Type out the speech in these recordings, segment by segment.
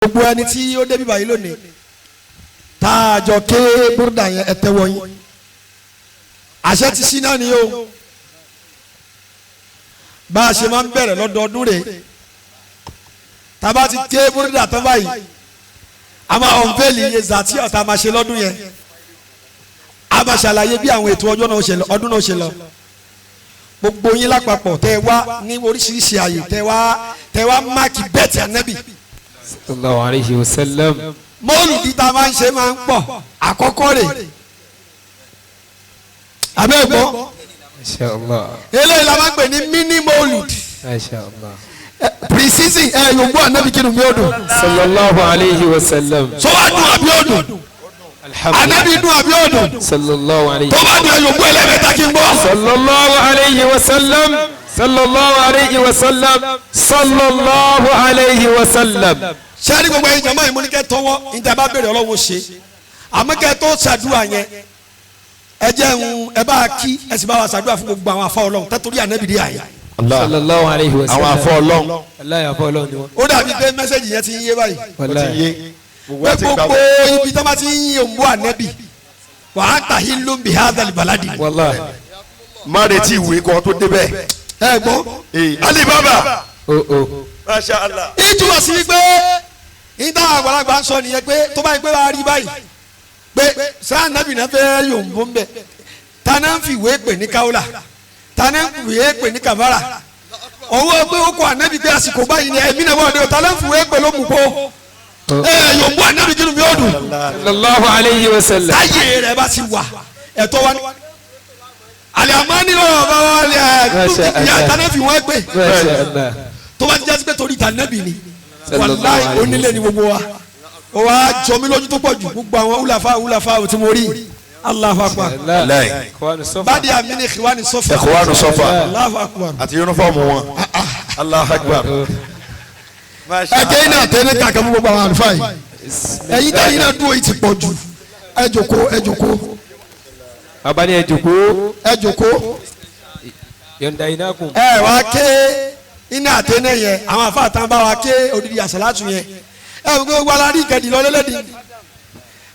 gbogbo ẹni tí ó débi báyìí lónìí tá a jọ ké búrúdà yẹn ẹ tẹ́wọ́ yín àṣẹ ti sí náà ni o bá a ṣe máa ń bẹ̀rẹ̀ lọ́dọọdún rẹ̀ tá a bá ti ké búrúdà tán báyìí a máa ọ̀nfẹ́lì iye zàtí ọ̀tá máa ṣe lọ́dún yẹn a máa ṣàlàyé bí àwọn ètò ọdún náà ṣe lọ gbogbo yín lápapọ̀ tẹ́ wá ní oríṣiríṣi àyè tẹ́ wá máàkì bẹ́ẹ̀tì ànábì. sallallahu alayhi wa sallam. mọ́ọ̀lùdí tá a máa ń ṣe máa ń pọ̀ àkọ́kọ́ rẹ̀ abẹ́ẹ̀gbọ́ Inshallah. eléyìí la máa ń pè ní mini mọ́ọ̀lùdí Inshallah. pre-season yòókù ànábì kí ni mi ò dùn. sallallahu alayhi wa sallam. sọ wá dùn àbí ò dùn ànábì dùn àbí ò dùn sallallahu alayhi. tó bá dùn yòókù ẹlẹ́mẹ̀ta kí n gbọ́. sallallahu alayhi wa sallam. sallallahu alayhi wa sallam. sallallahu alayhi wa sallam. sẹ́ni gbogbo ẹ̀yin jàmbá yìí mo ní kẹ́ tọwọ́ níta bá bèrè ọlọ́wọ́ ṣe àmọ́ kẹ́ tó ṣàdúrà yẹn ẹ jẹ́ ẹ bá kí ẹ sì bá wa ṣàdúrà fún gbogbo àwọn afọ ọlọ́run tẹ́tọ́rí ànábì dé àyè. sallallahu alayhi wa sallam. àwọn afọ Ọlọ́run. aláì afọ Ọlọ́run ni wọn. ó dàbí pé mẹ́sẹ̀gì yẹn ti ń yé báyìí wàláì. pé gbogbo ibi tó bá ti ń yin òǹbó ànábì wà á tàhí ló ń bì hádàlì bàládì. wàláì. má retí ìwé kan tó débẹ̀. ẹ gbọ́ Alibaba. Masha Allah. ìtumọ̀ sí pé ìta àgbàlagbà ń sọ nìyẹn pé tó bá yẹ pé wàá rí báyìí pé sáà nàbì náà fẹ́ yòǹbó ń bẹ̀ tànà ń fi ìwé pè ní káwùlà tànà ń fi ìwé pè ní kàfàrà owó pé ó kọ ànábì pé àsìkò báyìí ni ẹ̀mí náà wọ́n dé o tànà ń fi ìwé pè ló mú kó yòǹbó ànábì kí ni mi ò dùn. sallallahu alayhi wa sallam. táyé rẹ̀ bá ti wà ẹ̀tọ́ wa ni àlẹ́ àmọ́ nílò ọ̀bá wa lẹ́ tànà fi wọ́n pè Masha Allah. tó bá ti jásí pé torí tànàbì ni wàláì onílé ni gbogbo wa ó wá jọ mí lójú tó pọ̀ jù gbogbo àwọn wúlàfà tí mo rí Allahu Akbar Láì. badi amini ikhwani sofa Ikhwanu Sofa. Allahu Akbar àti yunifọ́ọ̀mù wọn. Allahu Akbar. ẹ̀jẹ̀ iná tẹ́lẹ̀ kàkà mú gbogbo àwọn àlùfáà yìí ẹ̀yin tẹ́lẹ̀ iná dúró yìí ti pọ̀ jù ẹ jókòó bàbá ni ẹ jókòó. ẹ jókòó yọ̀ǹda iná kun. ẹ wá ké iná àtẹ́lẹ̀ yẹn àwọn afáàtàn bá wa ké odidi àsálàtù yẹn ẹ gbogbo alárí ìkẹdì lọlẹ́lẹ́dì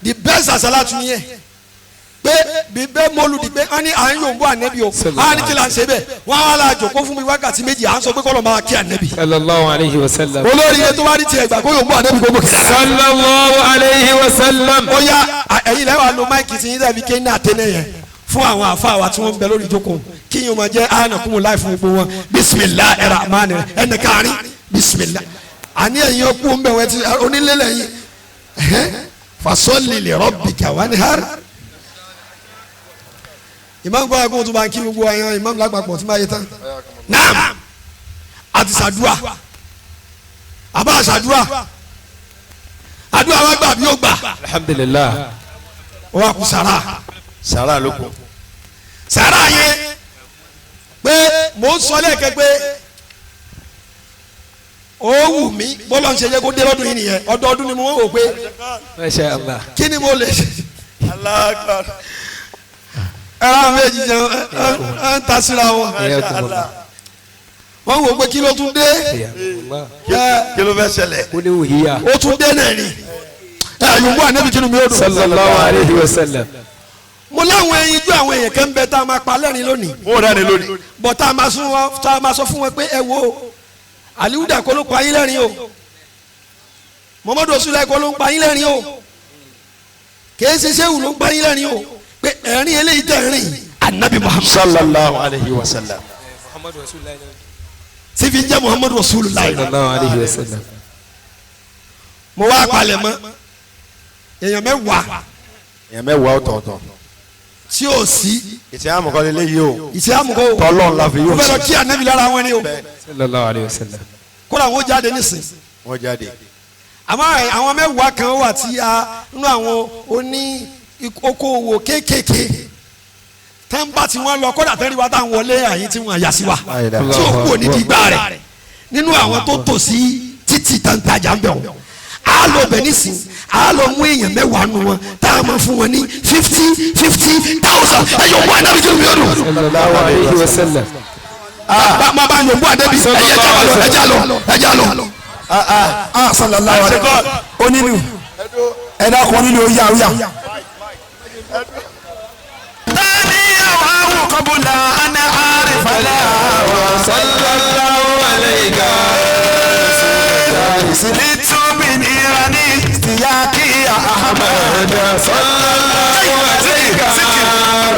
the best àsálàtù yẹn pé bíbẹ́ mọ́lùdì pé wọ́n ní à ń yòǹbó ànẹ́bí o à ní kí la ń ṣe bẹ́ẹ̀ wọ́n á la jòkó fún mi wákàtí méjì à ń sọ pé kọ́lọ́ máa kí ànẹ́bí. sallallahu alayhi wa sallam. olórí yẹn tó wá ní tiẹ̀ gbà kó yòǹbó ànẹ́bí gbogbo kìlá. sallallahu alayhi wa sallam. ó yá ẹ̀yin lẹ́wà lo máìkì tí yín dàbí ké ní àtẹ́nẹ̀ yẹn fún àwọn àfa wa tí wọ́n ń bẹ lórí ìjókòó kí yín o máa jẹ́ ànàkùnmù láì fún gbogbo wọn bisimilahi rahman ẹnì káàrin bisimilahi àní ẹ̀yin ọkùn ń bẹ̀ wọ́n ti onílé lẹ́yìn fasọ́lì li rabbika wanhar imam gbọ́dọ̀ kó o tún bá ń kí gbogbo ẹ̀yàn imam lágbàpọ̀ tí máa yẹ tán naam àti sàdúà àbá sàdúà àdúà wa gbà bí ó gbà alhamdulillah. ó wà kú sàrà Sàrà ló kù. sàrà yẹn pé mò ń sọ lẹ́ẹ̀kẹ́ pé ó wù mí bọ́lá ń ṣe yẹ kó dé lọ́dún yìí nìyẹn ọdọọdún ni mo wò pé Masha Allah. kí ni mo lè ṣe Allahu Akbar. ẹ̀rọ àwọn méjì jẹun ẹ̀ ń ta síra wọn wọ́n wò pé kí ló tún dé Kí ló fẹ́ ṣẹlẹ̀? kó ní òhìyà. ó tún dé náà ni yòówù ànábì kí ni mi ò dùn. sallallahu alayhi wa sallam. mo láwọn ẹyin ju àwọn èèyàn kan bẹ tá a máa pa lẹ́rìn lónìí Wọ́n dání lónìí. bọ̀ tá a máa sọ fún wọn pé ẹ wo aliwuda kọ́ ló pa yín lẹ́rìn o Muhammadu Rasulullah kọ́ ló ń pa yín lẹ́rìn o kìí ṣe sẹ́wù ló ń pa yín lẹ́rìn o pé ẹ̀rín eléyìí tẹ̀ rìn anabi Muhammad Sallallahu alayhi wa sallam. tí fi ń jẹ́ Muhammadu Rasulullah sallallahu alayhi wa sallam. mo wá palẹ̀ mọ́ èèyàn mẹ́wàá Èèyàn mẹ́wàá ọ̀tọ̀ọ̀tọ̀. tí ò sí Ìtì àmùkọ́ lélẹ́ yìí o. ìṣe àmùkọ́ Tọ́lọ́n la fi mo yóò fẹ́ lọ ṣe. kí anabi lára wọn ni o sallallahu alayhi wa sallam. kódà wọn jáde nísìn Wọ́n jáde. àmọ́ àwọn mẹ́wàá kan wà tí a nínú àwọn oní okòwò kéékèèké tẹ́ńbà tí wọ́n lọ kódà tẹ́rí wa táwọn wọlé àyín tí wọ́n yà sí wa tí ó kú òní dìgbà rẹ̀ nínú àwọn tó tò sí títì tàǹtàjà ń bẹ̀ wọ́n a lọ bẹ̀ nísìn a lọ mú èèyàn mẹ́wàá nù wọn tá a máa fún wọn ní 50,000 ẹ̀yọ̀ wọ́n anábì tó ń bí ọdún. sallallahu alayhi wa sallam. bá yòǹbó àdébí ẹ̀já lọ. sallallahu alaihi wasallam onílù ẹ̀dá kan nílò yáwíyá. tani àwọn kọ́bùlà ana àrífàlà sallallahu alaihi silitu bin irani siyaki ahmad sallallahu alaihi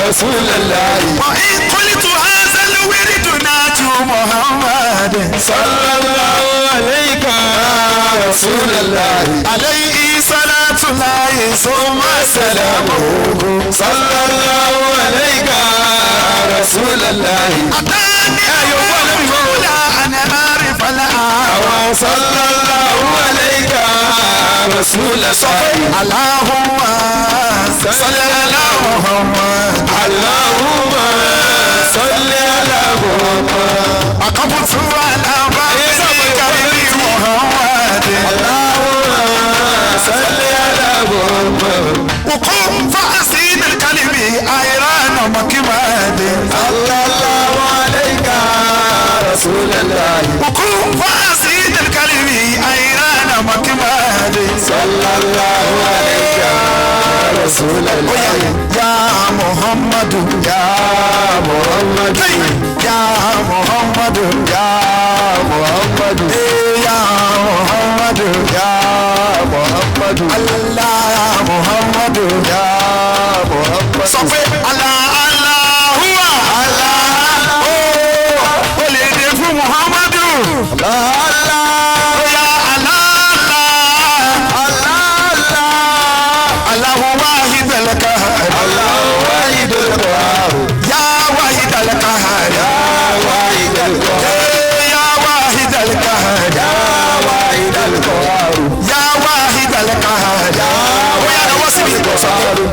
rasulullah wa in qultu hadha alwirid natu muhammad sallallahu alaihi rasulullah alayhi salatu lahi summa salamuhu sallallahu alaihi rasulullah atani ayyuhal ana arifala sallallahu alayka rasulullah allahumma salli ala muhammad allahumma salli ala muhammad aqabtu ala rabbika bi muhammad allahumma salli ala muhammad وقم فأسين الكلم أيران مكماد sallallahu alayka rasulullah وقم فأسين الكلم أيران مكماد صلى الله عليك رسول الله يا محمد يا محمد يا محمد يا محمد يا محمد يا محمد الله يا محمد يا محمد صفي الله الله هو الله ولد محمد الله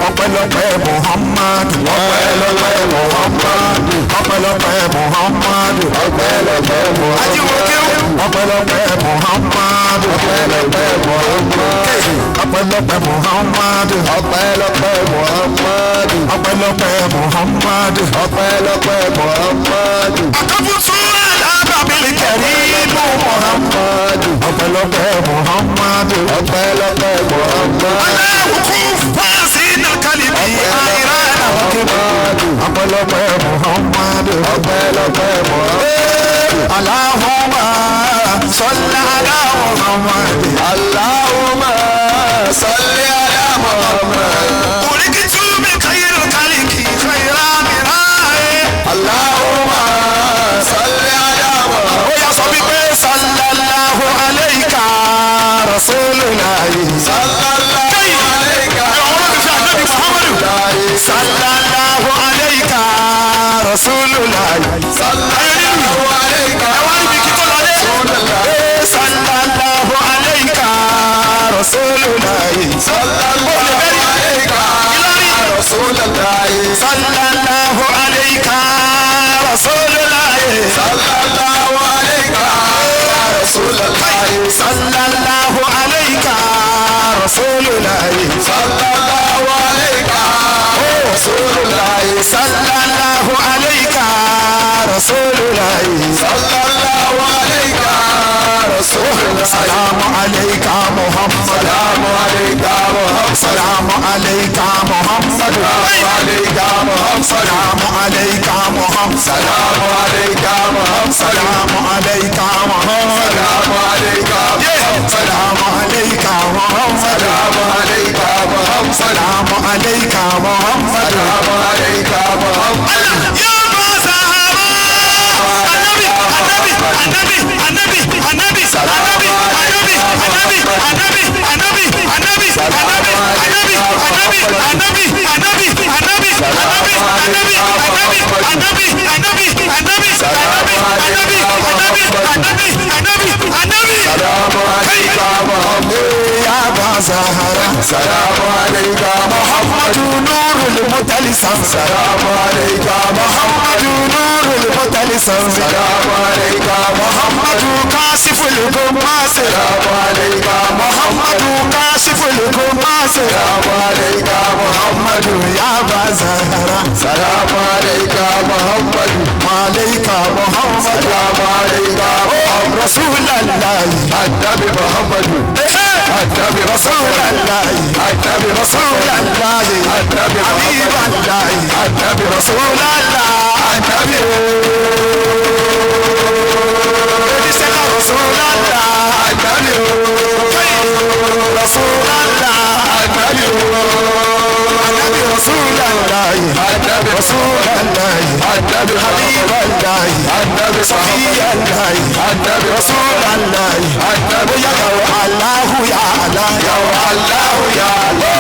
ọpẹ́lọpẹ́ Muhammad ọpẹ́lọpẹ́ Muhammad ọpẹ́lọpẹ́ Muhammad ọpẹ́lọpẹ́ Muhammad ajiwoke ọpẹ́lọpẹ́ Muhammad ọpẹ́lọpẹ́ Muhammad ọpẹ́lọpẹ́ Muhammad ọpẹ́lọpẹ́ Muhammad ọpẹ́lọpẹ́ Muhammad ọpẹ́lọpẹ́ Muhammad akabutu alábàbílì kẹrin Muhammad ọpẹ́lọpẹ́ Muhammad ọpẹ́lọpẹ́ Muhammad aláwùkú fásitì nàkàlìbí àìrànà Muhammad ọpẹ́lọpẹ́ Muhammad ọpẹ́lọpẹ́ Muhammad Allahumma salli ala Muhammad Allahumma salli ala Muhammad ulikitu min khayril khalqi khayra mirai Allahumma salli ala Muhammad ó yá sọ wípé sallallahu alayka rasulullah sallallahu alayka sallallahu alayka rasulullah sallallahu alayka sallallahu alayka rasulullah sallallahu alayka rasulullah sallallahu alayka rasulullah sallallahu alayka rasulullah sallallahu alayka rasulullah sallallahu alayka rasulullah sallallahu alayka rasulullah sallallahu alayka rasulullah salamu alayka muhammad salamu alayka muhammad salamu alayka muhammad salamu alayka muhammad salamu alayka muhammad salamu alayka muhammad salamu alayka muhammad salamu alayka muhammad salamu alayka muhammad salamu alayka muhammad salamu alayka muhammad ya sahaba annabi سلام عليك محمد نور المتلسم سلام عليك محمد نور المتلسم سلام عليك محمد كاشف الغماس سلام عليك محمد كاشف الغماس سلام عليك محمد يا بزهرة سلام عليك محمد عليك محمد سلام عليك رسول الله النبي Rasulullahi Annabi Rasulullahi Annabi Habiballahi Annabi Rasulullahi Annabi Edisela Rasulullahi Annabi Rasulullahi Annabi Annabi Rasulullahi Annabi Rasulullahi Annabi Habiballahi Annabi Safiyallahi Annabi Rasulullahi Annabi ya Allahu ya Allah ya Allahu ya Allah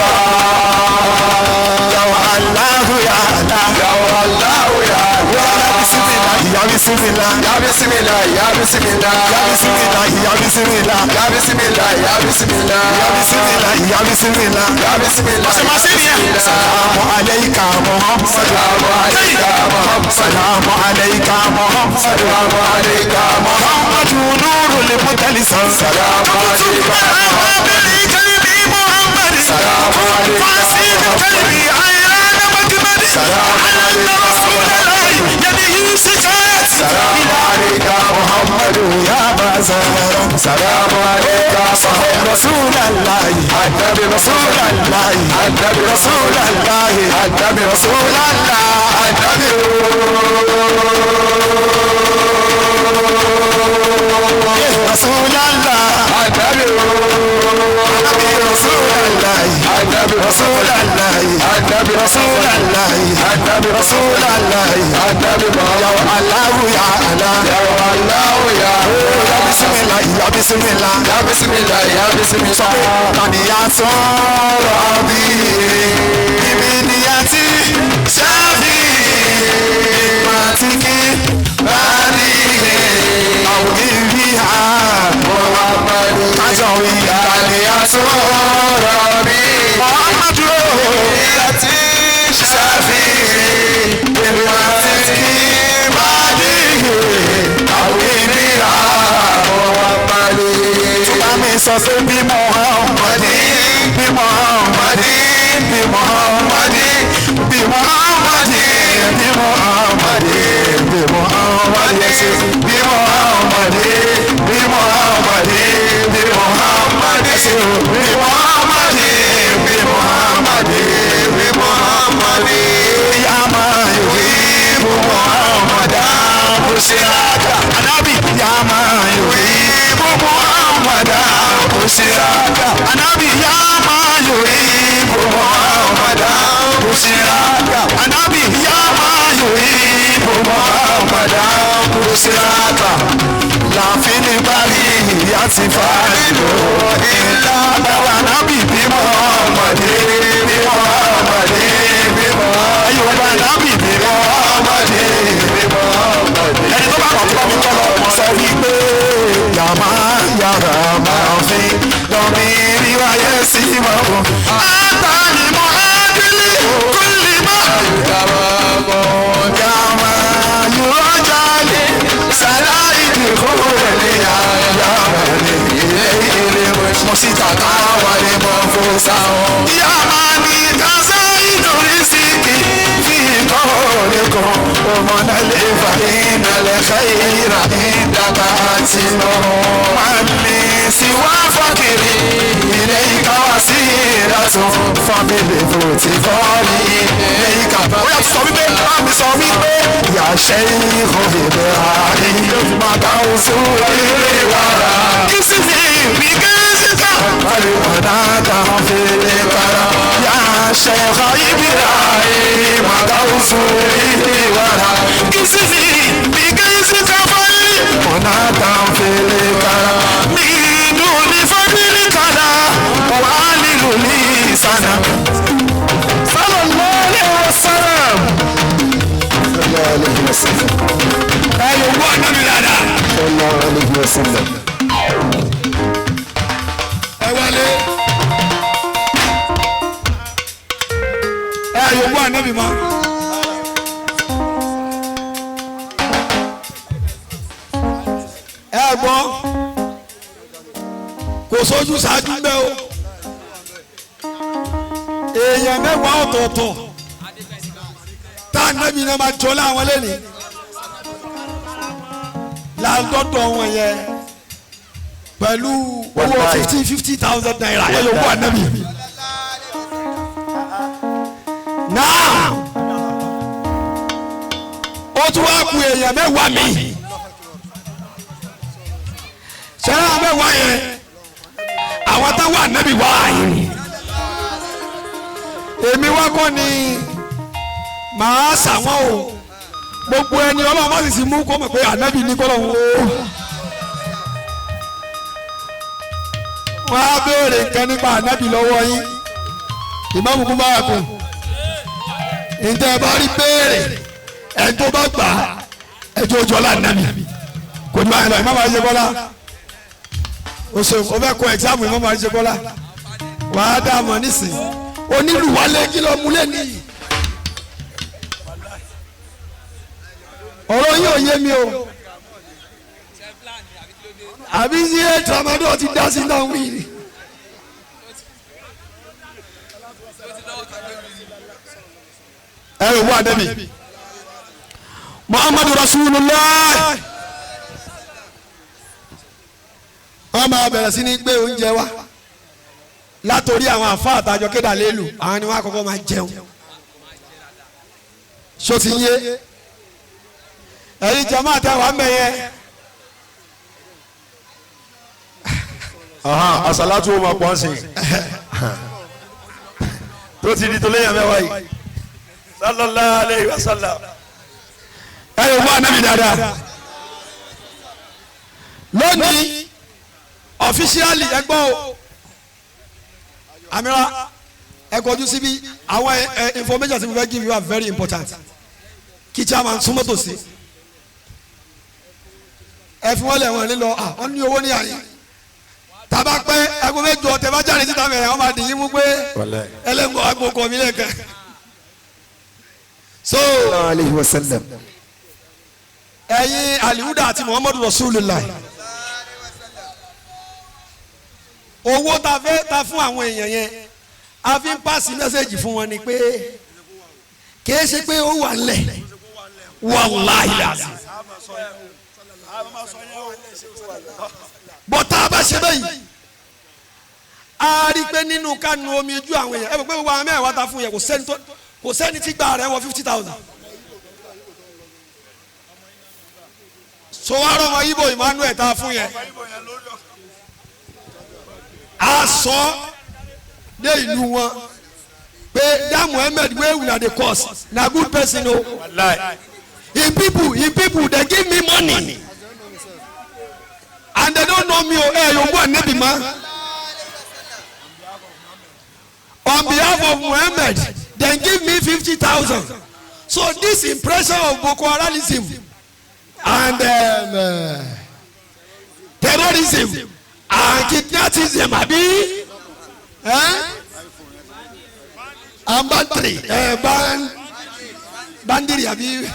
ya Allahu ya Allah ya Allahu ya Allah ya bismillah ya bismillah ya bismillah ya bismillah ya bismillah ya bismillah ya bismillah ya bismillah ya bismillah ya bismillah Assalamu alayka Muhammad Assalamu alayka Muhammad Assalamu alayka Muhammad Assalamu alayka Muhammad nurul mutalisam Assalamu alayka Muhammad Assalamu alayka fasid qalbi ayyan majmad Assalamu alayka Rasulullah yadihi sikat Assalamu alayka Muhammad ya bazar Assalamu alayka sahib Rasulullah Annabi Rasulullah Annabi Rasulullah Annabi Rasulullah Annabi Rasulullah Annabi Rasulullah Annabi Rasulullah Annabi Rasulullah Annabi Rasulullah Annabi ya Allah ya Allah ya Allah ya bismillah ya bismillah ya bismillah ya bismillah kaniyatu rabbi ibniyati shafi matiki barihi awdiha muhammad tajawi kaniyatu rabbi muhammad ibniyati shafi matiki barihi awdiha muhammad tubami sọ pé bí muhammadi bí muhammadi bí muhammadi bí muhammadi bí muhammadi bí muhammadi bí muhammadi bí muhammadi bí muhammadi bí muhammadi bí muhammadi bí muhammadi yama yuhibu muhammada busiraka anabi yama yuhibu muhammada busiraka anabi yama yuhibu muhammada busiraka anabi yama yuhibu muhammada busiraka láfin bari yati farido illa dawa anabi bi muhammadi bi muhammadi bi muhammadi ayọ̀bá anabi bi muhammadi bi muhammadi ẹni tó bá kọ̀ fún mi kọ́ sọ wípé yàmá yàrá máa fi lọ́mí rí wáyé sí mọ́ àtàlí mọ́ ádìlì kúlì mọ́ yàmá yóò jáde sàláìdì kúrò ní àyàmá ní ilé mo sì tàkà wáyé mọ́ fún sáwọn yàmá ní kásá ìdórí síkì fi kọ́ lẹ́kọ̀ọ́ ọmọ náà lè fà iná lẹ́ka ìrà ìdàgbà àti lọ́wọ́ máa ní síwá fọ́kìrì ilé ìkáwá sí ìrásùn fámìlì fún ti fọ́ọ̀lì ilé ìkàbá. ó yà sọ wípé láàmì sọ wípé yàṣẹ ìhòòhò àárí màdà oṣù ilé wàrà ìsinmi mi kẹ́sìkà àlùmọ̀dá kan fèrè kára yàṣẹ ìbíra màdà oṣù ilé wàrà ìsinmi mi kẹ́sìkà fọ́ọ̀lì mọ̀nà kan fèrè kára nínú ní fábílì kàdá wà nínú ní ìsànà. Sallallahu alaihi wasallam. Sallallahu alaihi wasallam. ẹ yóò wọ ọ̀nàmì dáadáa. Sallallahu alaihi wasallam. ẹ wọlé. ẹ yóò wọ ọ̀nàmì mọ́. ẹ gbọ́ kò sójú ṣáájú ń bẹ o èèyàn mẹ́wàá ọ̀tọ̀ọ̀tọ̀ tá a nẹ́bi náà máa jọ láwọn lẹ́nìí láńdọ́dọ̀ wọn yẹn pẹ̀lú owó 50,000 naira ẹ yóò wọ ànábì. náà ó tún wá ku èèyàn mẹ́wàá mi ṣẹlẹ̀ mẹ́wàá yẹn àwọn táwọn ànábì wá yìí èmi wá kọ́ ni màá sàwọn o gbogbo ẹni ọlọ́run má sì sí mú kó mọ̀ pé ànábì ní kọ́ lọ́hún o. wọ́n á béèrè nǹkan nípa ànábì lọ́wọ́ yín ìmáàmù kún bá wà kù ǹjẹ́ ẹ bá rí béèrè ẹ̀ tó bá gbà ẹjọ́ ojú ọlá ànábì kò ní báyìí lọ ìmáàmù àyè bọ́lá o fẹ́ kọ ẹ̀gzámù ìmáàmù àyè bọ́lá wàá dá a mọ̀ nísìnyí onílùwálé kí ló múlẹ̀ nìyí. ọ̀rọ̀ yóò yé mi o àbí sí tramadol ti dá sí náà wí ni. ẹ wò àdébì Muhammadu Rasulullah wọ́n máa bẹ̀rẹ̀ sí ní gbé oúnjẹ wá látòrí àwọn àfáà àtàjọ kéda lélu àwọn ni wọ́n àkọ́kọ́ máa jẹun ṣó ti yé ẹ̀yin jama tẹ wà mẹ yẹ. asalatu wo ma pọ́n sí tó ti di tó léyìn mẹ́wàá yìí sallallahu alayhi wa sallam. ẹ yóò wá anabi dáadáa lónìí ọfíṣíálì ẹgbọ́n o amira ẹ kọjú síbi àwọn information tí mo fẹ́ give you are very important kí chairman súnmọ́ tòsí ẹ fi wọ́n lẹ̀ wọ́n nílọ wọ́n ní owó ní àyè tàbá pẹ́ ẹgbẹ́ mẹ́jọ tẹ bá jáde síta mẹ́rin wọ́n máa dì yín mú pé ẹlẹ́gbọ́n agbókò mi lẹ́ẹ̀kan. so alayhi wa sallam. ẹ̀yin alihuda àti muhammadu rasulillah owó ta fẹ́ ta fún àwọn èèyàn yẹn a fi ń pàṣẹ mẹ́sẹ̀gì fún wọn ni pé kìí ṣe pé ó wà ńlẹ̀ wàláhì àti bọ́tà bá ṣe bẹ́yìí a rí i pé nínú kánú omi ojú àwọn èèyàn ẹ bẹ̀ pé gbogbo àwọn mẹ́wàá ta fún yẹn kò sẹ́ni tí gba rẹ̀ wọ 50,000. so wàá rọ̀ wọ́n ibo Emmanuel ta fún yẹn a sọ dé ìlú wọn pé that Muhammad wey una dey cause na good person o in people dey give me money and they don't know me o yòówù ànẹ́bì ma on behalf of Muhammad they give me 50,000 so this impression of Boko Haram and terrorism and kidnapping abi and bandiri abi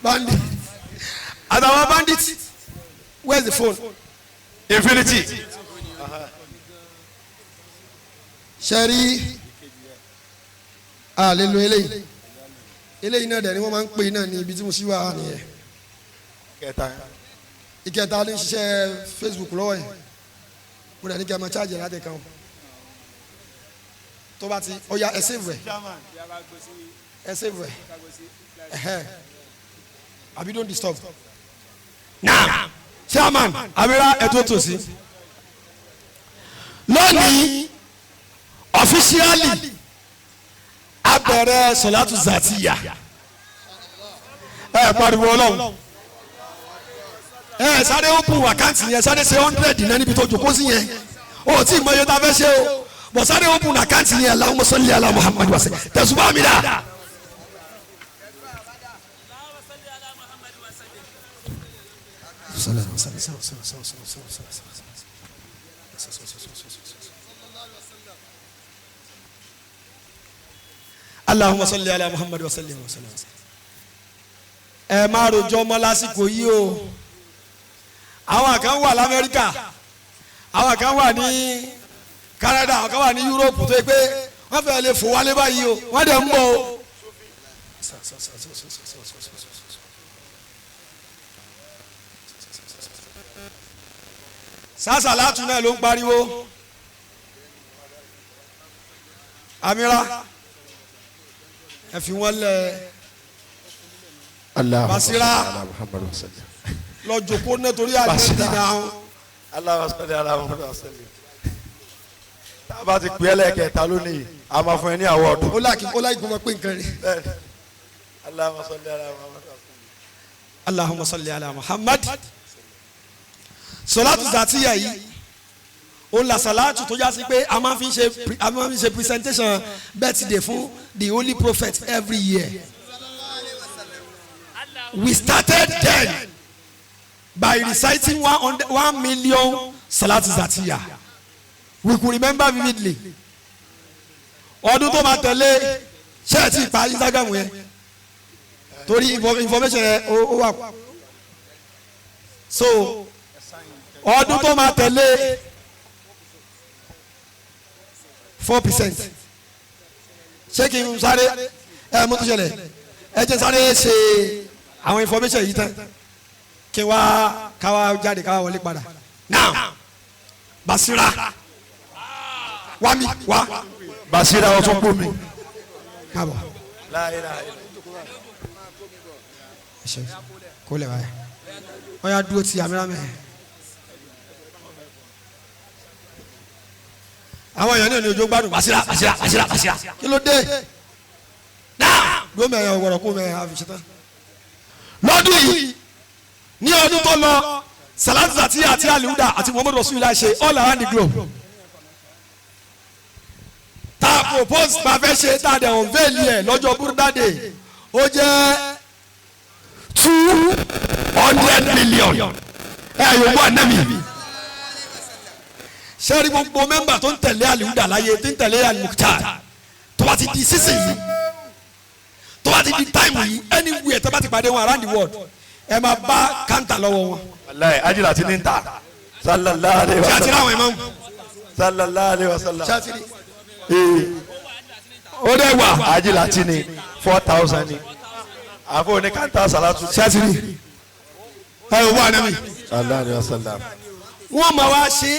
bandit àtàwọn bandit where's the phone infinity. sẹ́rí àlelo eléyìí náà dẹ̀ ni wọ́n máa ń pè náà ní ibi tí mo sì wà nìyẹn ìkẹta ní ṣiṣẹ́ Facebook lọ́wọ́ yẹn mo dẹ̀ ní kí a máa charge láti kàn tó bá ti ó yá ẹ save ẹ àbí don't disturb now chairman abira ẹ̀tọ́ tòsí lónìí officially abẹ̀rẹ̀ sọ̀látù zàtìyà ẹ pariwo ọlọ́run ẹ sáré open àkáǹtì yẹn sáré ṣe 100 náà níbi tó jókòó sí yẹn o tí mọ iye tá a fẹ́ ṣe o bọ̀ sáré open àkáǹtì yẹn Allahumma salli ala Muhammad wa sallam tẹ̀sùbá mi dà. Allahumma salli ala Muhammad wa sallim wa sallam. ẹ má rojọ́ mọ́ lásìkò yìí o àwọn kan wà l'Amẹ́ríkà àwọn kan wà ní Canada àwọn kan wà ní Europe tó yẹ pé wọ́n fẹ́ lè fò wálé báyìí o wọ́n dẹ̀ ń bọ̀ o. sásàlátù náà ló ń pariwo amira ẹ fi wọn lẹ Basira lọ jòkó náà torí àjẹsí náà. Allahu salli ala Muhammad salli. Tá a bá ti pè é lẹ́ẹ̀kẹta lónìí a máa fún ẹ ní awọ́ọ̀dù. ó láì gbọmọ pé nǹkan rẹ. Allahumma salli ala Muhammad. Allahumma salli ala Muhammad. Salatu zatiya yìí ó la salatu tó jásí pé a máa fi ṣe presentation birthday fún the holy prophet every year. We started then by reciting 1 million salatu zatiya. We could remember vividly. Ọdún tó máa tẹ̀lé ṣẹ́ẹ̀tì ìpa Instagram yẹn torí information yẹn ó wà. So ọdún tó máa tẹ̀lé 4%. Ṣé kí n sáré mo tún ṣẹlẹ̀ ẹ jẹ́ sáré ṣe àwọn information yìí tán kí wá káwá jáde káwá wọlé padà. Now Basira wá mi wá. Basira ọtún kú mi. Káàbọ̀. Kó lè wáyà wọ́n yà dúró ti àmìlà mẹ́. àwọn èèyàn ní ojú gbádùn Basira kí ló dé náà gómìnà ẹ̀yàn ọ̀gbọ̀rọ̀ kó mẹ́ àfìṣetán. lọ́dún yìí ní ọdún tó lọ Salatu Zatiya àti aliuda àti Muhammadu Rasulullah ṣe all around the globe. tá a propose bá fẹ́ ṣe tá a dẹ̀ unveil yẹ lọ́jọ́ Burda Day ó jẹ́ 200 million. yóò wá nẹ́mi. sẹ́ẹ̀rì gbogbo mẹ́mbà tó ń tẹ̀lé aliuda láyé tó ń tẹ̀lé alimukhtar tó bá ti di sísè yìí tó bá ti di táìmù yìí anywhere tó bá ti pàdé wọn around the world ẹ máa bá káńtà lọ́wọ́ wọn. wàláyé ajila ti ní ta sallallahu alayhi wa sallam. ṣáàtì láwọn imam. sallallahu alayhi wa sallam. ṣáàtì ní. ó dẹ́ wà ajila ti ní 4,000 ni àfọ ní káńtà salatu. ṣáàtì ní. ẹ ò wá nẹ́mi. sallallahu alayhi wa sallam. wọ́n máa wá ṣe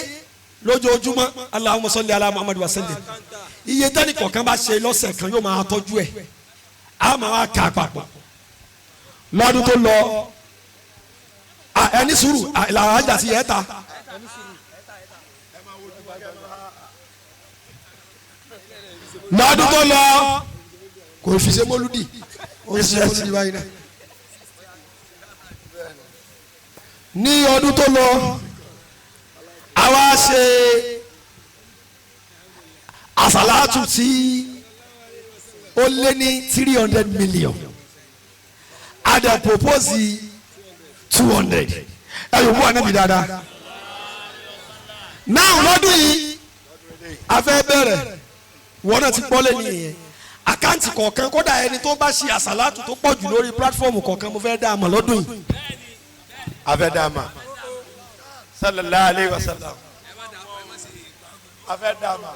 lójoojúmọ́ Allahumma salli ala Muhammad wa sallim. iye tẹ́nì kọ̀ọ̀kan bá ṣe lọ́sẹ̀ kan yóò máa tọ́jú ẹ̀ á máa wá kà papọ̀ lọ́dún tó lọ ẹni sùúrù ìlànà àjà sí ẹ̀ ta. lọ́dún tó lọ kò fi ṣe mọ́lúdì ó ń ṣe mọ́lúdì báyìí náà. ní ọdún tó lọ àwa ṣe àsàlátù tí ó lé ní 300 million a dẹ̀ propose 200 ẹ yóò mú ànábì dáadáa. náà lọ́dún yìí a fẹ́ bẹ̀rẹ̀ wọ́n náà ti gbọ́ lé nìyẹn àkáǹtì kọ̀ọ̀kan kódà ẹni tó bá ṣe àsàlátù tó pọ̀ jù lórí platform kọ̀ọ̀kan mo fẹ́ dá a mọ̀ lọ́dún yìí. a fẹ́ dá a mọ̀ sallallahu alayhi wa sallam. a fẹ́ dá a mọ̀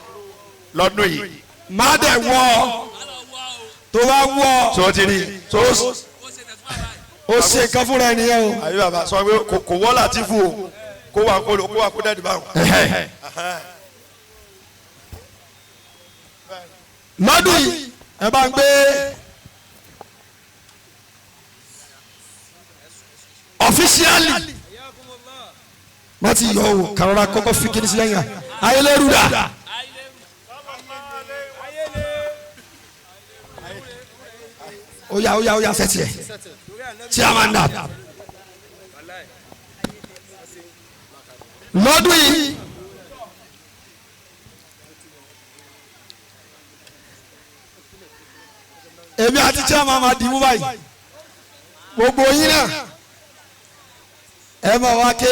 lọ́dún yìí. má dẹ̀ wọ́ tó bá wọ́ tó ti rí tó ó ṣe nǹkan fúnra ẹni yẹn o. àbí bàbá sọ pé kò wọ́ Latifu o kó wà kó dẹ́ẹ̀dì báwọn. lọ́dún yìí ẹ bá ń gbé ọ̀fíṣíálì wọ́n ti yọ owó kàrọ́ra kọ́kọ́ fi kiri sí lẹ́yìn ayélujára. Oya sẹ́tì ẹ̀ tí a máa ń dà. lọ́dún yìí èmi àti chairman máa dì mú báyìí gbogbo yín náà ẹ máa wá ké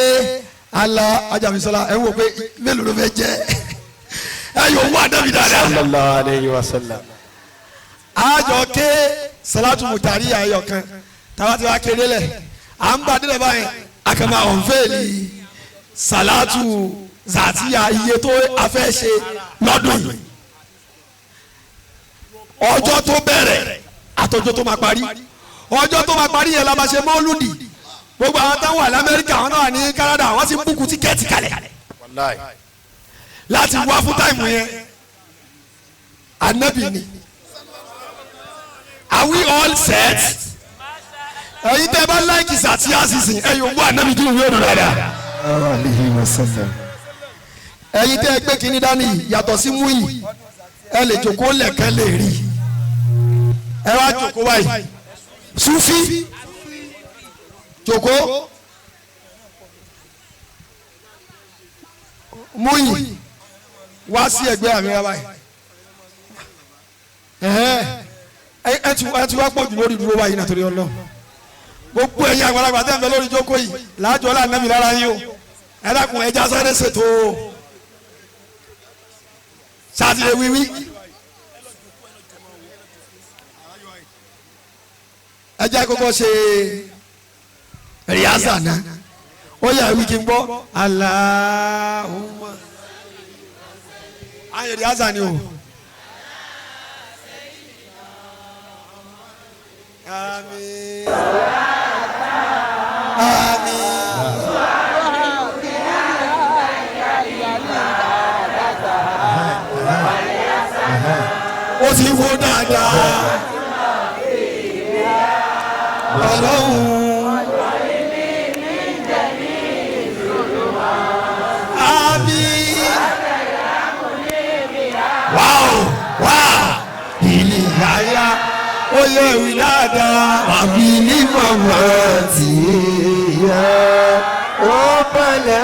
ala ajamisola ẹ wò pé mélòó ló fẹ́ jẹ́ ẹ yóò wá dábì dáadáa. sallallahu alayhi wa sallam. àjọ ké salatu mutari ayọ kan tàbá tí wàá kéré lẹ à ń bá délẹ̀ báyìí àkàmà ọ̀nfẹ́ẹ̀lì salatu zatiya iye tó a fẹ́ ṣe lọ́dún yìí ọjọ́ tó bẹ̀rẹ̀ àtọjọ́ tó máa parí ọjọ́ tó máa parí yẹn la máa ṣe mọ́lúdì gbogbo àwọn táwọn wà lamẹ́ríkà àwọn náà wà ní Canada àwọn sì ń búkú tíkẹ́ẹ̀tì kalẹ̀ láti wá fún táìmù yẹn anabi ni. Are we all set? ẹ̀yin tẹ́ bá láìkì sàtí àṣìṣe ẹ̀yin wọ anabi kí n yóò dùn dáadáa. ẹ̀yin tẹ́ gbé kínní dání yàtọ̀ sí mú yìí ẹ lè jòkó lẹ̀kẹ́ lè rí ẹ wá jòkó báyìí sufi jòkó mú yìí wá sí ẹgbẹ́ àmì ẹ báyìí ẹ ti wá pọ̀ jù lórí dúró báyìí nítorí Ọlọ́run gbogbo ẹ̀yin àgbàlagbà tẹ́ ń bẹ lórí jókòó yìí láàjọ lànàmì lára yín o ẹ dákun ẹja sáré ṣètò ṣáàtìlẹ wíwí ẹjẹ kọ́kọ́ ṣe rìásà náà ó yà wí kí n gbọ́ Allahumma ayé rìásà ni o. Àmín. Àmín. Ó ti wo dáadáa. Ọlọ́run. Àmín. Wow, wow. Ìlì àyà ó yẹ wí dáadáa. àbí ní màmá tí yá ó balẹ̀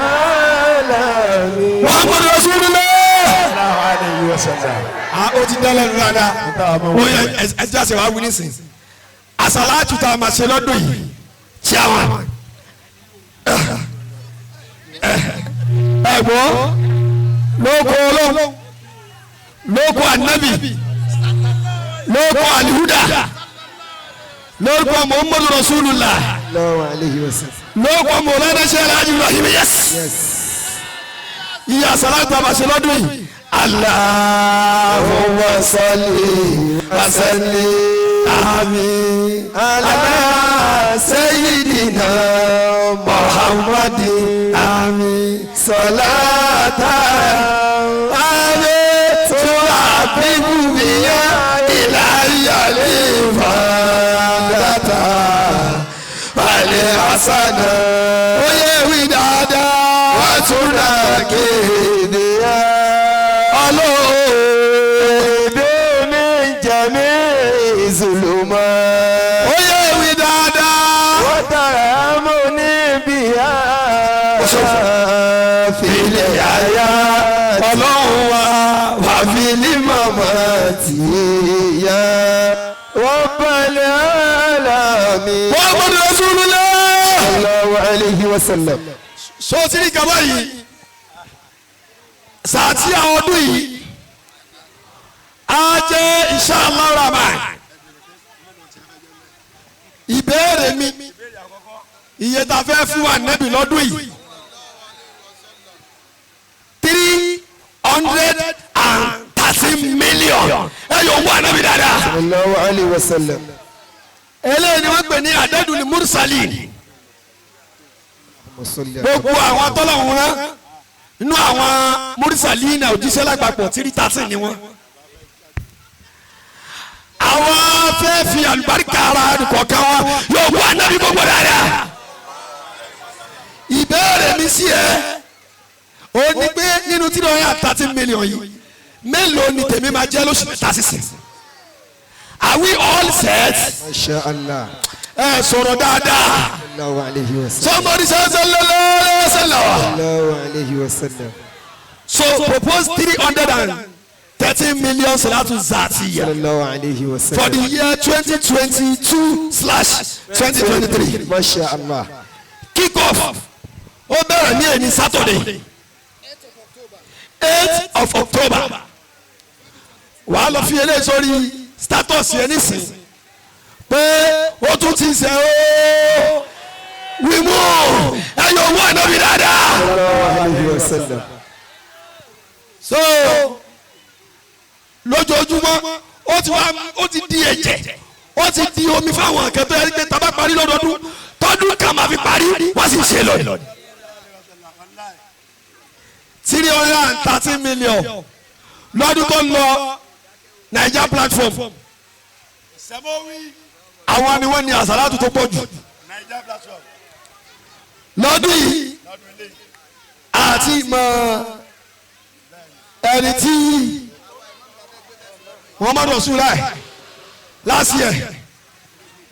àlàmì. Wọ́n gbọ́dọ̀ sún mi lọ. Ó ti dẹ́lẹ̀ nù dáadáa. Ó yẹ ẹja ṣe wá wí nísìn. Àsàlátù tá a máa ṣe lọ́dún yìí. Ṣé àwọn ẹ̀gbọ́n lóko Ọlọ́run lóko ànábì lóko àlìhúdà lóko Muhammadu Rasulullah lóko Mawlana Sheikh Alhaji Ibrahim Niass. Iye àsàlátù tá a máa ṣe lọ́dún yìí. Allahumma salli wa sallim ala sayyidina Muhammadin salatan tuhabibu biha ilayya al-ifadata wal hasana oye wi dáadáa wa tunakini zuluma. Ó yẹ wí dáadáa. Wọ́n tara mọ́ níbi á. Fìlẹ̀ àyà. Ọlọ́run wa wà fìlí màmá tì í yá. Wọ́n balẹ̀ àlàmì. wọ́n gbọ́dọ̀ Rasulullah. Sallallahu alayhi wa sallam. Sotiri kaba yìí sàtì àwọn ọdún yìí á jẹ́ inshallah Rahman. Ìbéèrè mi iye tá a fẹ́ fún wa nẹ́bí lọ́dún yìí 330 million ẹ yóò wá nẹ́bí dáadáa. Sallallahu alayhi wa sallam. Eléyìí ni wọ́n pè ní adadul mursalin. Gbogbo àwọn tọ́lọ̀hún rán inú àwọn mursalin òjíṣẹ́ lágbàpọ̀ 330 ni wọ́n. Àwọn fẹ́ fi àlùbáríkà ara nìkọ̀ọ̀kan wọn yóò wá nábì gbogbo dáadáa. Ìbéèrè mi sí ẹ ó ní pé nínú 330 million yìí mélòó ni tèmi máa jẹ́ lóṣù mẹ́ta sísìn. Are we all set? Masha Allah. Ẹ sọ̀rọ̀ dáadáa. Sallallahu alayhi wa sallam. Somebody say sallallahu alayhi wa sallam. Sallallahu alayhi wa sallam. So propose 330 million salatu zatiya Sallallahu alayhi wa sallam. for the year 2022/2023. Masha Allah. Kick off. Ó bẹ̀rẹ̀ ní ẹni Saturday 8th of October. Wàá lọ fi eléyìí sórí status yẹn nísìn pé ó tún ti ṣe ó wíwú ẹ yóò wọ ẹ̀nà mi dáadáa. Sallallahu alayhi wa sallam. So lójoojúmọ́ ó ti di ẹ̀jẹ̀ ó ti di omi fáwọn akẹ́tọ́ ẹ̀rí pé tábà parí lọ́dọọdún tọ́dún kan máa fi parí wọ́n sì ṣe lọ. 313 million lọ́dún tó lọ Naija platform àwọn ni wọ́n ní àsálàtù tó pọ̀ jù lọ́dún yìí àti mọ ẹni tí Muhammadu Rasulullah last year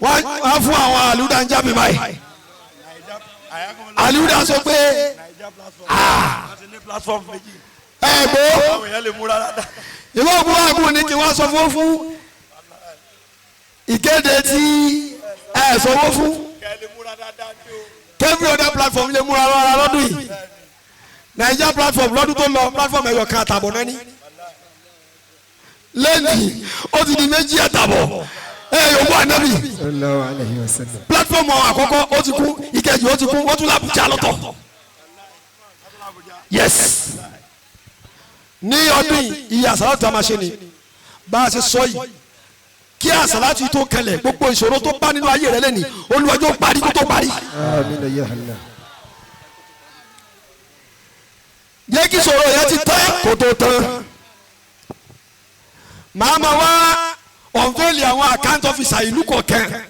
wọ́n fún àwọn àlùdá ń jábì báyìí àlùdá sọ pé ìwọ òkúra àgùn ni kí wọ́n sọ fún ìkéde tí ẹ sọwọ́ fún every other platform lè múra lọ́ra lọ́dún yìí Naija platform lọ́dún tó lọ platform ẹ̀yọ̀ kan àtàbọ̀ náà ní lẹ́nìí ó ti di méjì àtàbọ̀ yòówù ànábì platform àkọ́kọ́ ó ti kú ìkejì ó ti kú wọ́n tún l'Àbújá lọ́tọ̀ yes ní ọdún yìí iye àsálàtù tá a máa ṣe ni bá a ṣe sọ yìí kí àsálàtù tó kẹlẹ̀ gbogbo ìṣòro tó bá nínú ayé rẹ lẹ́nìí olùwàjò parí kó tó parí. jẹ́ kí ìṣòro yẹn ti tán kó tó tán màá ma wá ọ̀nfẹ́lì àwọn account officer ìlú kọ̀ọ̀kan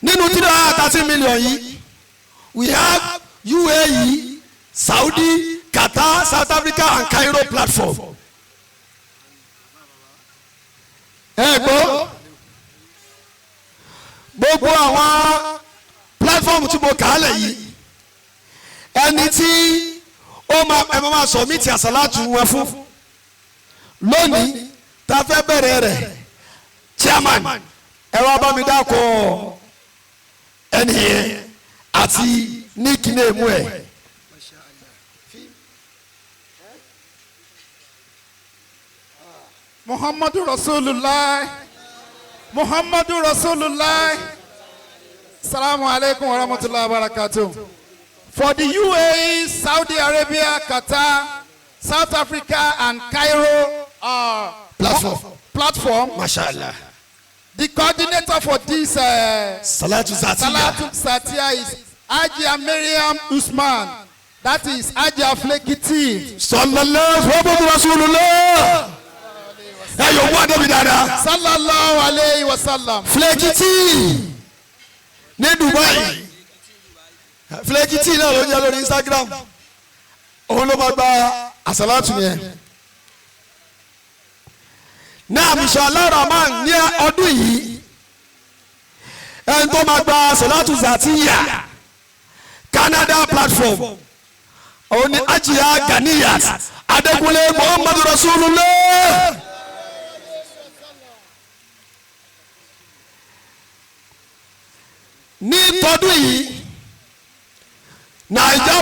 nínú 313 million yìí we have UAE, Saudi, Qatar, South Africa and Cairo platform. Gbogbo àwọn platform tí mo kà á lẹ̀ yìí ẹni tí ó máa submit àsálàtù wọn fún lónìí tá a fẹ́ bẹ̀rẹ̀ rẹ̀ chairman ẹ wá bá mi dákọ̀ ẹni yẹn àti ní kíní èmú ẹ̀. Muhammadu Rasulullah. Muhammadu Rasulullah. Assalamu alaikum wa rahmatullahi wa barakatuh. For the UAE, Saudi Arabia, Qatar, South Africa, and Cairo platform. Mashallah. The coordinator for this Salatu Satya is Ajia Miriam Usman. That is Ajia Flekiti. Sallallahu alaihi Rasulullah. Yòówù ànábì dáadáa. Sallallahu alayhi wa sallam. Flekiti ní Dubai. Flekiti náà ló jẹ́ lórí Instagram. Òun ló máa gba àsálàtù yẹn. Náà Inshallah Rahman ní ọdún yìí ẹni tó máa gba Salatu Zatiya Canada platform òun ni Ajiya Ganiyat Adekunle Muhammadu Rasulullah. Ní tọdún yìí Naija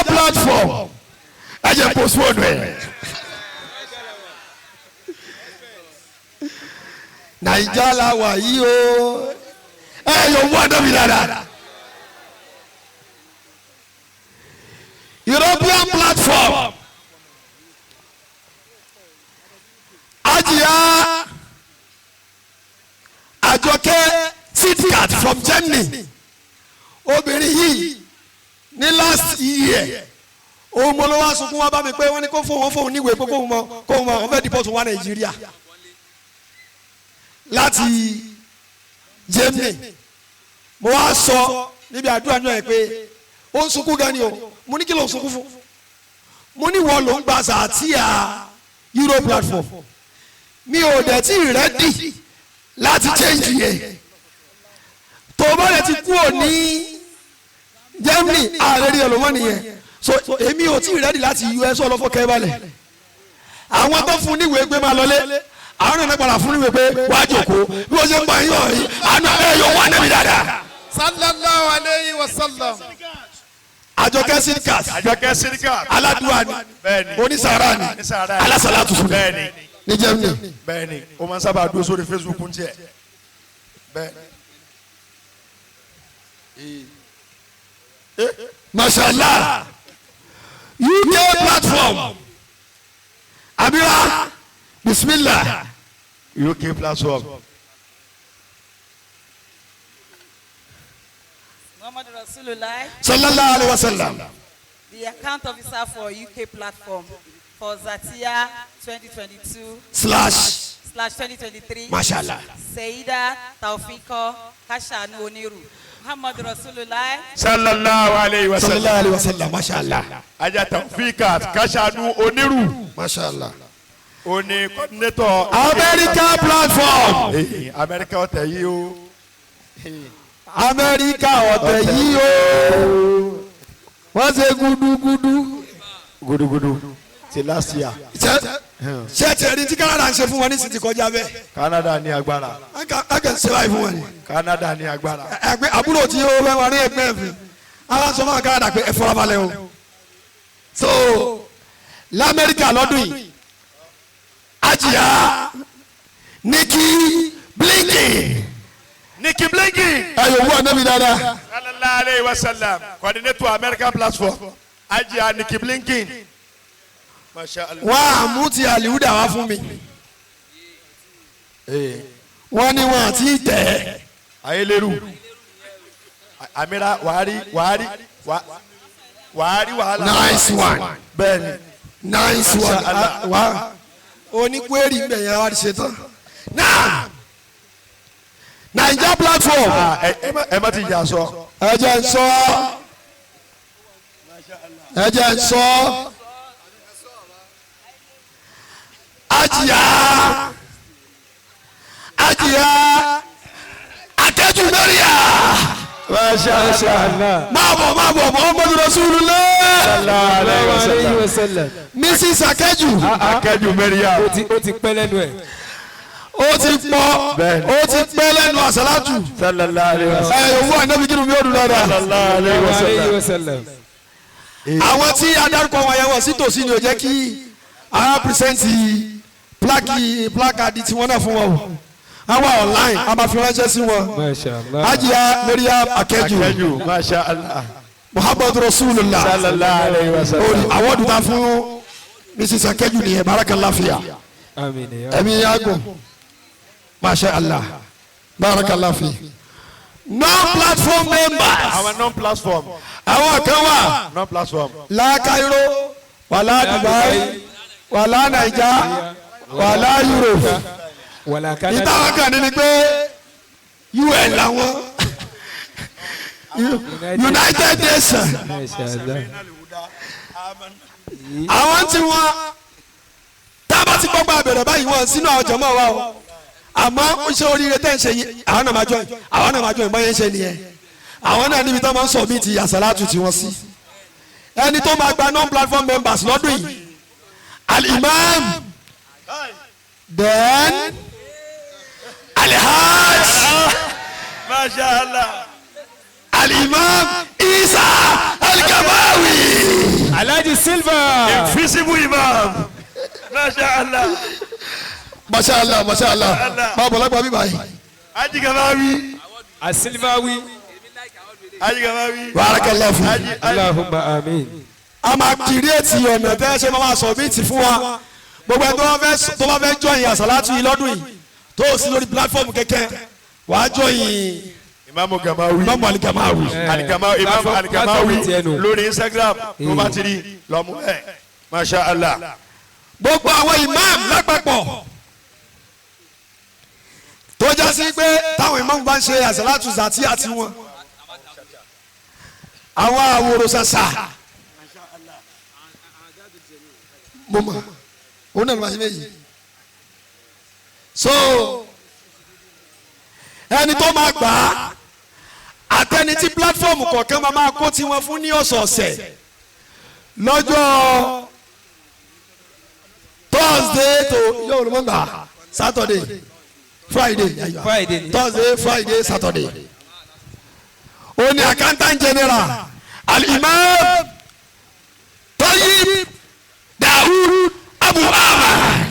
platform ẹ jẹ́ postpone ẹ̀. Naija la wà yìí o yòówù ànábì dáadáa. European platform Ajiya Àjọkẹ́ Sidkat from Germany obìnrin yìí ní last year òun mo ló wá sunkún wá bá mi pé wọ́n ní kó fóun níwèé pé kóun mọ wọ́n fẹ́ dìpọ́tù wá Nàìjíríà láti Germany mo wá sọ níbi àdúrà náà yẹn pé ó ń sunkún gan ni o mo ní kí ló ń sunkún fún mo ní wọ́n ló ń gba Zatiya Euro platform mi ò dẹ̀ tí ready láti change yẹn tó o bá lè ti kúrò ní Germany ààrẹ rí ọlọmọ nìyẹn so èmi ò tí ready láti US ọlọ́fọ́ kẹ́balẹ̀ àwọn tó fún níwèé pé máa lọlé àwọn náà padà fún níwèé pé wàá jòkó bí wọ́n ṣe ń pa yín ọ̀hún àánú ẹ̀ yóò wá níbi dáadáa. Sallallahu alayhi wa sallam. Àjọkẹ́ Sidkat aládùúgbò ni onísàárà ni alásàlátù fún ní Germany. bẹ́ẹ̀ni o máa ń sábà dúró sórí Facebook ń tiẹ̀ bẹ́ẹ̀ni. Mashallah UK platform Abira Bismillah UK platform Muhammad Rasulullah, sallallahu alayhi wa sallam. the account officer for UK platform for Zatia 2022/2023. Mashallah. Saida Taufiko Kashanu Oniru. Muhammad Rasulullah. sallallahu alayhi wa sallam. sallallahu alayhi wa sallam. Mashallah. ajá Taofika Kashanu Oniru. Mashallah. Oni coordinator. America platform. Amẹ́ríkà ọ̀tẹ̀ yìí o. America ọ̀tẹ̀ yìí o. Wọ́n ṣe gudugudu. Gudugudu ti last year. Ṣé ti ẹni tí Canada ń ṣe fún wọn ní ìsìn ti kọjá bẹ́ẹ̀? Canada ní agbára. A kàn ṣe báyìí fún wọn ni. Canada ní agbára. Ẹgbẹ́ àbúrò tí ó fẹ́ wọn ní ẹgbẹ́ ẹ̀fìn. Àwọn sọ fún Canada pé ẹ fọlábalẹ̀ o. So l'Amẹ́ríkà lọ́dún yìí. Ajiya Nikki Blinken. Nikki Blinken. Ẹ yóò wú ọ̀nà mi dáadáa. sallallahu alayhi wa sallam. coordinator American platform. ajá Nikki Blinken. Masha Allah. Wọ́n á mú ti àlìhúdà wá fún mi. Wọ́n ní wọn àti tẹ̀. Ayéleru. Amira wàhálì wàhálà. Nice one. Bẹ́ẹ̀ni. Nice one. Wa oníkwérì ń bẹ̀yẹn wá ṣe tán. Now Naija platform. Ẹ má ti jà sọ. Ẹ jẹ́ n sọ. Ẹ jẹ́ n sọ. Ajiya Akẹ́jù Mẹ́ríà. Masha Allah. Máa bọ̀ Muhammadu Rasulullah. Sallallahu alayhi wa sallam. Mrs. Akẹ́jù. Akẹ́jù Mẹ́ríà. Ó ti pẹ́ lẹ́nu ẹ̀. Ó ti pọ̀. Ó ti pẹ́ lẹ́nu àṣàlátù. sallallahu alayhi wa sallam. Ẹ owó ànábi kí ni mi ò dùn dáadáa. sallallahu alayhi wa sallam. Àwọn tí adarúkọ wọn yẹn wọ̀ sí tòsí ni ò jẹ́ kí a pírísẹ́ǹtì plákàdì tí wọ́n náà fún wọn o. Àwọn online a máa fi ránṣẹ́ sí wọn. Masha Allah. Ajiya Miriam Akẹ́jù. Akẹ́jù Masha Allah. Muhammadu Rasulullah. sallallahu alayhi wa sallam. Àwọn dùn ta fún Mrs. Akẹ́jù nìyẹn barakallahu fiya. Àmín ya. Ẹ̀mí yàgò. Masha Allah. Barakallahu fi. Non-platform members. Our non-platform. Àwọn kan wà. Non-platform. La Cairo, wàlá Dubai, wàlá Naija, wàlá Europe. Wàlá Canada. Ìtawọ́ kan ní ni pé UN làwọn. United Nations. Masha Allah. Àwọn tí wọ́n tábà ti gbọ́gbọ́ àbẹ̀rẹ̀ báyìí wọ́n sínú àwọn jọmọ́ wa o. Àmọ́ iṣẹ́ oríire tẹ́ ń ṣe yìí àwọn náà máa join báyẹn ń ṣe nìyẹn. Àwọn náà níbi tó máa ń sọ mí ti àsàlátù tí wọ́n sí. Ẹni tó máa gba non-platform members lọ́dún yìí Al-Imam then Al-Hajj Masha Allah. Al-Imam Isa Al-Gamawi. Alhaji Silva. Invisible Imam. Masha Allah. Masha Allah, Masha Allah. Máa bọ̀ lágbàá bíbá yìí. Ajigamawi. Asilvawi. Ajigamawi. Barakallahu fi. Allahumma amin. A máa kírètì ọ̀nà tẹ́ ṣe máa sọ bíìtì fún wa. Gbogbo ẹni tó bá fẹ́ jọyìn àsàlátù yìí lọ́dún yìí tó o sí lórí pílátífọ̀mù kẹ̀kẹ́ wàá jọyìn Imam Gamawi. Imam Al-Gamawi. Aligamawi. Imam Aligamawi. Platform tiẹ̀ nù. Lórí Instagram tó bá ti rí lọ́mú ẹ̀. Masha Allah. Gbogbo àwọn imam lápapọ̀ tó já sí pé táwọn imam bá ń ṣe àsàlátù zàtí àti wọn. Àwọn àwòrán ṣàṣà. Mo mọ̀, òun náà ló máa ṣe méjì. So ẹni tó máa gbà á àtẹni tí pílátífọ̀mù kọ̀ọ̀kan máa kó tiwọn fún ní ọ̀sọ̀ọ̀sẹ̀ lọ́jọ́ Thursday to yóò ló mọ̀ gbà Saturday Friday Thursday Friday Saturday. Ó ní accountant general Al-Imam Tayyib Daoud Abu Ahmad.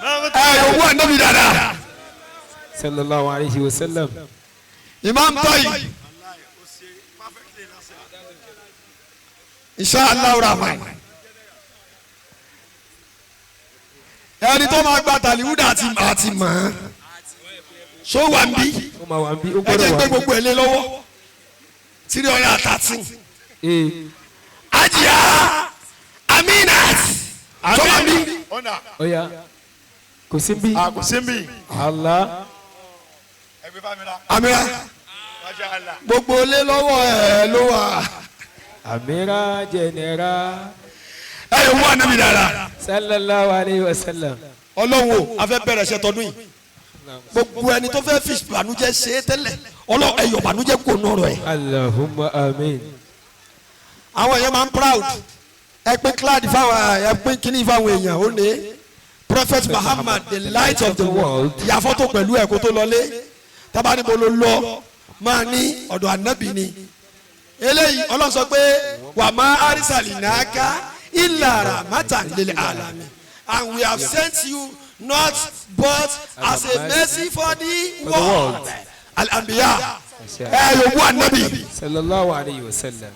Owó ànábì dáadáa. Sallallahu alayhi wa sallam. Imam Tayyib. Inshallah Rahman. Ẹni tó máa gba tàlíwúdà àti mọ̀ ẹ́. so wà ń bí ó máa wà bí ó ẹ jẹ́ gbọ́dọ̀ pé wà. gbogbo ẹ̀ lé lọ́wọ́ 313 ee Ajia Aminat so wà ń bí ọ̀nà ó yá kò sí bí. àkùsínbì Allah ẹgbẹ́ fámìlà Amira Masha Allah. gbogbo lé lọ́wọ́ ẹ̀ ló wà amira general ẹ yóò mú ànábì dára sallallahu alayhi wa sallam. ọlọ́run o a fẹ́ bẹ̀rẹ̀ ṣe tọdún yìí gbogbo ẹni tó fẹ́ fi ìbànújẹ́ ṣe é tẹ́lẹ̀ ọlọ́run ẹ yọ ìbànújẹ́ kò nọ̀rọ̀ ẹ̀. Allahumma amin. àwọn èèyàn máa ń proud ẹ pín cloud fáwọn ẹ pín kíní fáwọn èèyàn ó ní prophet Muhammad the light of the world ya fọ́tò pẹ̀lú ẹ̀ kó tó lọlé tábàní mo ló lọ máa ní ọ̀dọ̀ ànábì ni eléyìí ọlọ́run sọ pé wà má arísàlì nàáká illa rahmatan lil alamin and we have sent you not but as a mercy for the world al-anbiya ẹ yòówù ànábì. sallallahu alayhi wa sallam.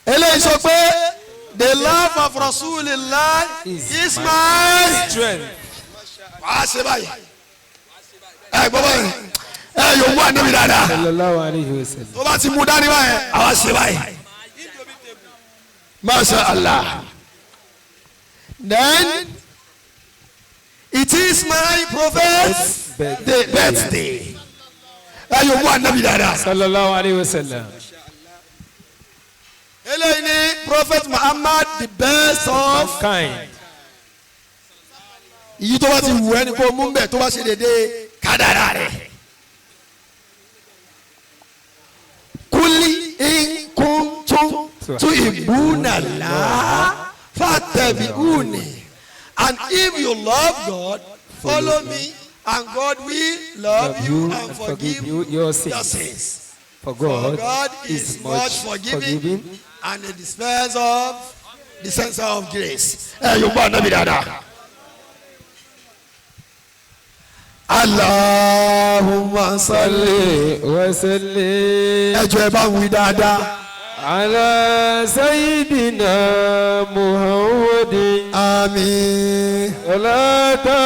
eléyìí sọ pé the love of Rasulillah is my strength. wàá ṣe báyìí ẹ gbọ́ báyìí ẹ yóò mú ànábì dáadáa sallallahu alayhi wa sallam. tó bá ti mú dání báyìí àwa ṣe báyìí Masha Allah then it is my prophet's birthday ẹ yóò mú ànábì dáadáa sallallahu alayhi wa sallam. eléyìí ni prophet Muhammad the best of kind. èyí tó bá ti wù ẹni kó mú bẹ́ẹ̀ tó bá ṣe dédé kádàrá rẹ̀. kúlí nkúntún tún ìbúnàlá fàtẹ̀bíhùnì and if you love God follow me and God will love you and forgive you your sins. For For God God is much forgiving and a dispenser of grace. ẹ yóò bá ànábì dáadáa. Allahumma salli. salli wa sallim. ẹ jọ̀ọ́ ẹ bá wí dáadáa. ala sayyidina muhammadin. àmín. salata.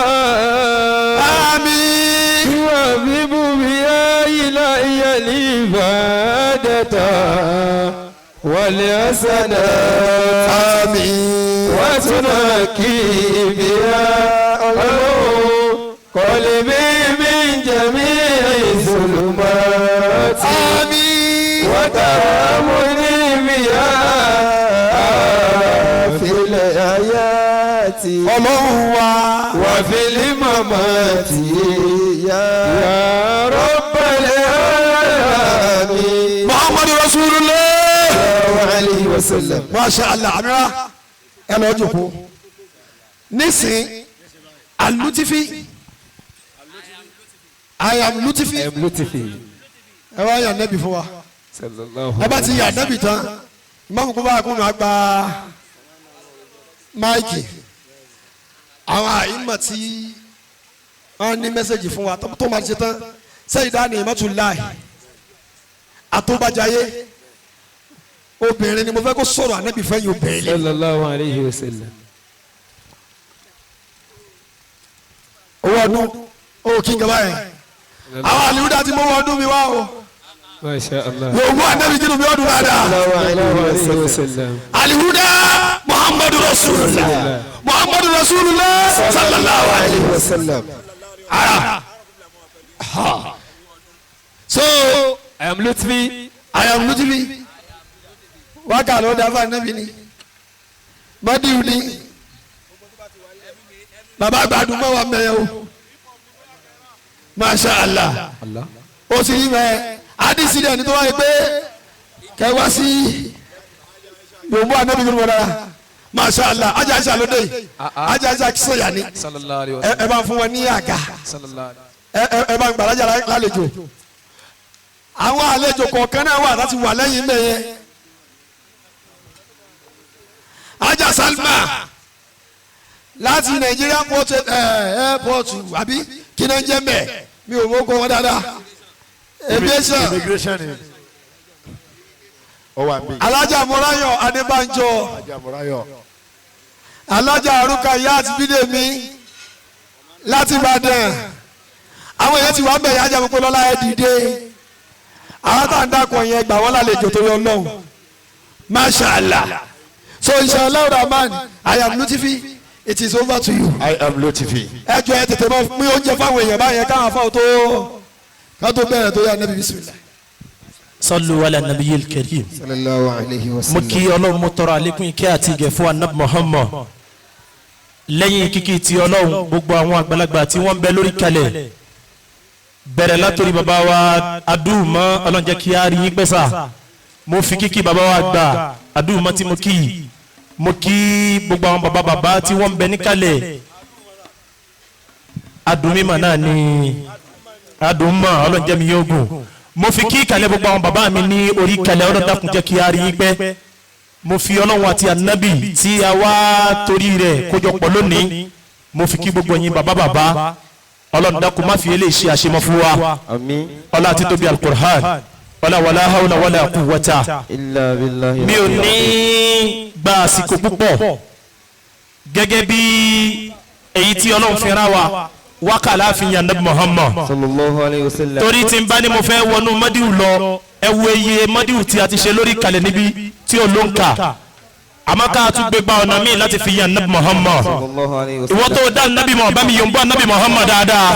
àmín. yu'abibu biya ilahiya libadata. wal hasanat. àmín. wa tunaki biya قلبي من جميع الظلمات àmín. وترامني بها في الآيات ọlọ́run wa. وفي الممات يا رب العالمين. Muhammadu Rasulullah. صلى الله عليه وسلم. Masha Allah amira ẹ lọ jókòó. nísìn alutifi. I am Lutifi. I'm Lutifi. ẹ wá yàn nẹ́bì fún wa sallallahu ẹ bá ti yàn nẹ́bì tán ìmáàmù kó bá kún un àgbà máìkì àwọn àyìnbó tí wọ́n ní mẹ́sẹ̀gì fún wa tó máa ṣe tán sẹ́yìn dání ìmọ̀túnláì àtúbàjáyé obìnrin ni mo fẹ́ kó sọ̀rọ̀ ànẹ́bì fẹ́yìn obìnrin sallallahu alayhi wa sallam. owó ọdún owó kí n gaba yẹn àwọn àlùdá tí mo wọ ọdún mi wá o Masha Allah. yóò mú ànẹ́bì kí ni mi ọdún dáadáa. sallallahu alayhi wa sallam. alihuda muhammadu rasulullah muhammadu rasulullah sallallahu alayhi wa sallam. So I am Lutfi. I am Lutfi wákà ló dáfà nàbì ni mọ́díù ni bàbá àgbàdùn mọ́ wa mẹ́yẹ o masha allah o sì yí mẹ́ adisi dẹ̀ ni tó wáyé pé kẹwàá sí yòówù anabi kúrò wọ́n dára masha allah ajá ajá ló dé yìí ajá ajá kí sọ̀yà ni sallallahu alayhi wa sallam. ẹ bá fún wọn ní àga sallallahu alayhi. ẹ bá gbàlájà lálejò àwọn àlejò kọ̀ọ̀kan náà wà láti wà lẹ́yìn mẹ́yẹ ajá salma láti nàìjíríà port airport àbí kí náà ń jẹ́ mẹ́ mi ò mọ̀ kó wọn dáadáa immigration ni ó wà mí. alájà mọ́ráyọ̀ adébánjọ ajá mọ́ráyọ̀. alájà arúkà yáàtì bídèmí láti Ìbàdàn àwọn èèyàn ti wá bẹ̀rẹ̀ ajá gbogbo lọ́la ẹ̀ dìde àwọn tá à ń dákọ̀ yẹn gbà wọ́n lálejò torí Ọlọ́run Masha Allah. So inshallah Rahman, I am Lutifi. It is over to you. I am Lutifi. ẹ jọ ẹ tètè máa pín oúnjẹ fáwọn èèyàn báyẹn káwọn afáwọn tó bẹ̀rẹ̀ tó yà Nabi bismillah. Sallu ala nabiyil karim. sallallahu alayhi wa Mo sallam. kí Ọlọ́run mo tọrọ àlékún ìkẹ́ àti ìgẹ̀ fún Ànábì Muhammad. Lẹ́yìn kíkí ti Ọlọ́run gbogbo àwọn àgbàlagbà tí wọ́n ń bẹ lórí kalẹ̀. Bẹ̀rẹ̀ látòrí bàbá wa adúmọ̀ Ọlọ́run jẹ́ kí á rí yín pẹ́sà. Mo fi kíkí bàbá wa gbà adúmọ̀ tí mo kí yìí. Mo kí gbogbo àwọn bàbá tí wọ́n ń bẹ níkàlẹ̀. Adùnmímọ̀ náà ni adùnmọ̀ Ọlọ́run jẹ́ mi yóò gùn. Mo fi kí ìkàlẹ̀ gbogbo àwọn bàbá mi ní orí kalẹ̀ Ọlọ́run dákun jẹ́ kí á rí yín pẹ́. Mo fi Ọlọ́run àti ànábì tí a wá torí rẹ̀ kójọpọ̀ lónìí. Mo fi kí gbogbo yín bàbá Ọlọ́run dákun má fi eléyìí ṣe àṣemọ́ fún wa. Àmín. Ọlá àti tóbi Al-Qur'an. Ọlá wàlá hawla wàlá quwwata. Illa billahi. Mi ò ní gba àsìkò púpọ̀ gẹ́gẹ́ bí èyí tí Ọlọ́run fi rán wa wákàlá fi yan Nabi Muhammad. Sallallahu alayhi wa sallam. Torí tí n bá ní mo fẹ́ wọnú mọ́díwù lọ ẹ wo iye mọ́díwù tí a ti ṣe lórí kalẹ̀ níbi tí ó ló ń kà àmọ́ ká tún gbé gba ọ̀nà míì láti fi yan Nabi Muhammad. Sallallahu alayhi wa sallam. Ìwọ́n tó dá Nabi Muhammad bá mi yòǹbọ̀ Nabi Muhammad dáadáa.